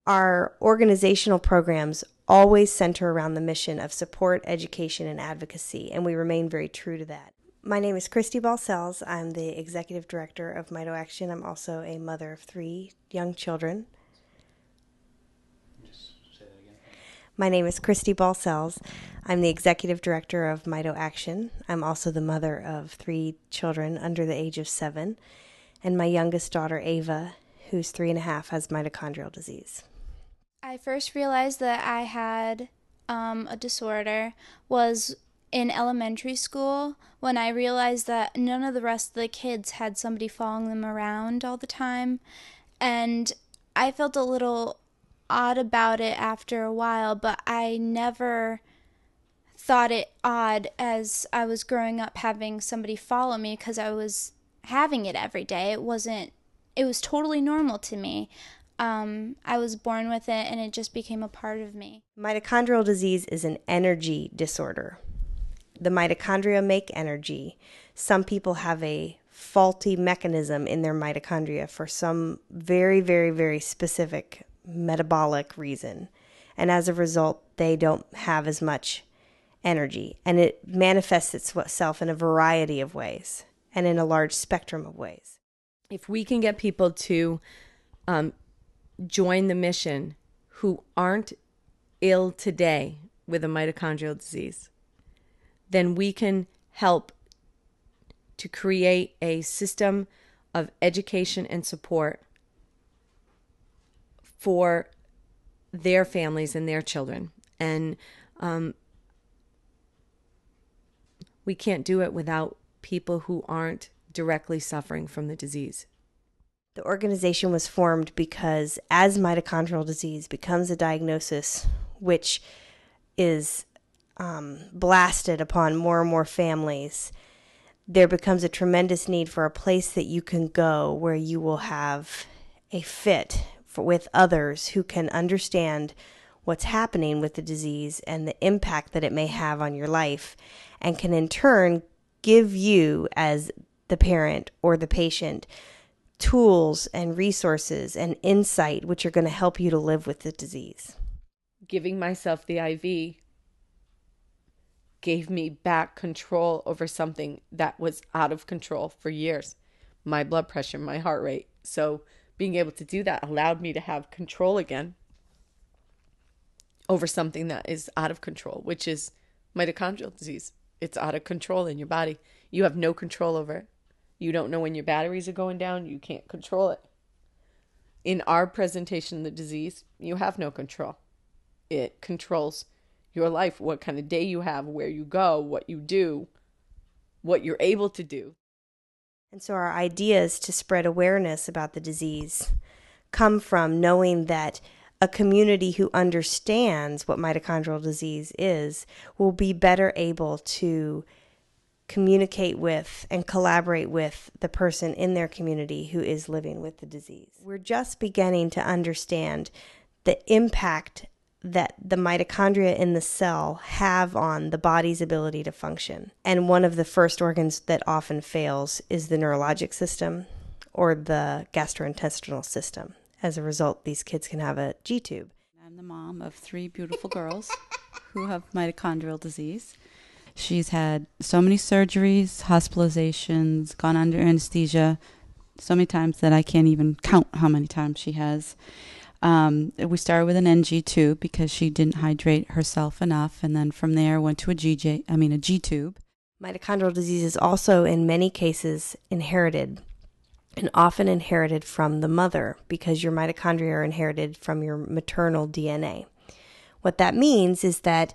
Our organizational programs always center around the mission of support, education, and advocacy, and we remain very true to that. My name is Christy Balcells. I'm the Executive Director of MitoAction. I'm also a mother of 3 young children. Just say that again. My name is Christy Balcells. I'm the Executive Director of MitoAction. I'm also the mother of 3 children under the age of 7, and my youngest daughter, Ava, who's 3.5, has mitochondrial disease. I first realized that I had a disorder was in elementary school when I realized that none of the rest of the kids had somebody following them around all the time. And I felt a little odd about it after a while, but I never thought it odd as I was growing up having somebody follow me because I was having it every day. It was totally normal to me. I was born with it, and it just became a part of me. Mitochondrial disease is an energy disorder. The mitochondria make energy. Some people have a faulty mechanism in their mitochondria for some very, very, very specific metabolic reason. And as a result, they don't have as much energy. And it manifests itself in a variety of ways and in a large spectrum of ways. If we can get people to join the mission who aren't ill today with a mitochondrial disease, then we can help to create a system of education and support for their families and their children. And we can't do it without people who aren't directly suffering from the disease. The organization was formed because as mitochondrial disease becomes a diagnosis which is blasted upon more and more families, there becomes a tremendous need for a place that you can go where you will have a fit with others who can understand what's happening with the disease and the impact that it may have on your life, and can in turn give you, as the parent or the patient, tools and resources and insight which are going to help you to live with the disease. Giving myself the IV gave me back control over something that was out of control for years. My blood pressure, my heart rate. So being able to do that allowed me to have control again over something that is out of control, which is mitochondrial disease. It's out of control in your body. You have no control over it. You don't know when your batteries are going down. You can't control it. In our presentation of the disease, you have no control. It controls your life, what kind of day you have, where you go, what you do, what you're able to do. And so our ideas to spread awareness about the disease come from knowing that a community who understands what mitochondrial disease is will be better able to communicate with and collaborate with the person in their community who is living with the disease. We're just beginning to understand the impact that the mitochondria in the cell have on the body's ability to function. And one of the first organs that often fails is the neurologic system or the gastrointestinal system. As a result, these kids can have a Gtube. I'm the mom of 3 beautiful girls who have mitochondrial disease. She's had so many surgeries, hospitalizations, gone under anesthesia so many times that I can't even count how many times she has. We started with an NG tube because she didn't hydrate herself enough, and then from there went to a Gtube. Mitochondrial disease is also in many cases inherited, and often inherited from the mother because your mitochondria are inherited from your maternal DNA. What that means is that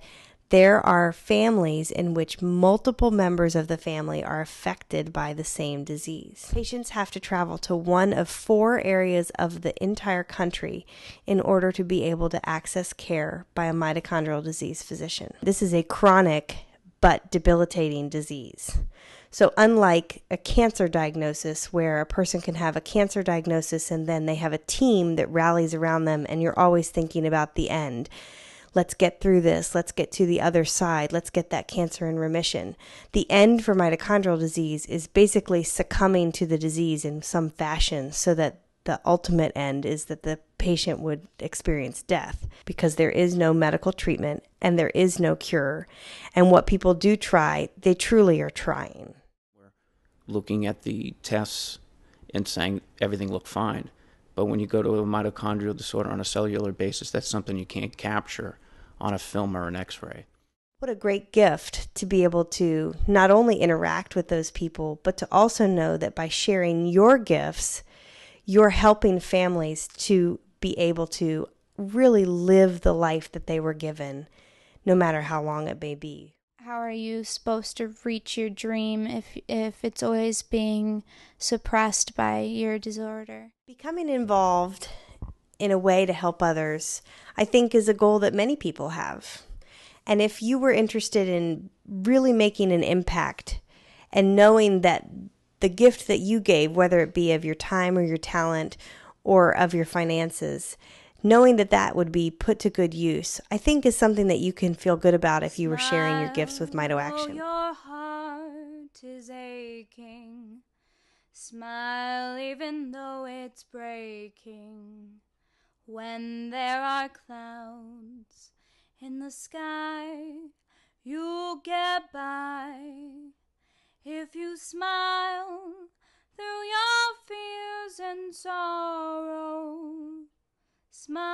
there are families in which multiple members of the family are affected by the same disease. Patients have to travel to one of 4 areas of the entire country in order to be able to access care by a mitochondrial disease physician. This is a chronic but debilitating disease. So unlike a cancer diagnosis where a person can have a cancer diagnosis and then they have a team that rallies around them and you're always thinking about the end, let's get through this. Let's get to the other side. Let's get that cancer in remission. The end for mitochondrial disease is basically succumbing to the disease in some fashion so that the ultimate end is that the patient would experience death, because there is no medical treatment and there is no cure. And what people do try, they truly are trying. Looking at the tests and saying everything looked fine. But when you go to a mitochondrial disorder on a cellular basis, that's something you can't capture on a film or an x-ray. What a great gift to be able to not only interact with those people, but to also know that by sharing your gifts, you're helping families to be able to really live the life that they were given, no matter how long it may be. How are you supposed to reach your dream if it's always being suppressed by your disorder? Becoming involved in a way to help others, I think, is a goal that many people have. And if you were interested in really making an impact and knowing that the gift that you gave, whether it be of your time or your talent or of your finances, knowing that that would be put to good use, I think is something that you can feel good about if you were sharing your gifts with MitoAction. Your heart is aching. Smile even though it's breaking. When there are clouds in the sky, you'll get by. If you smile through your fears and sorrow, smile.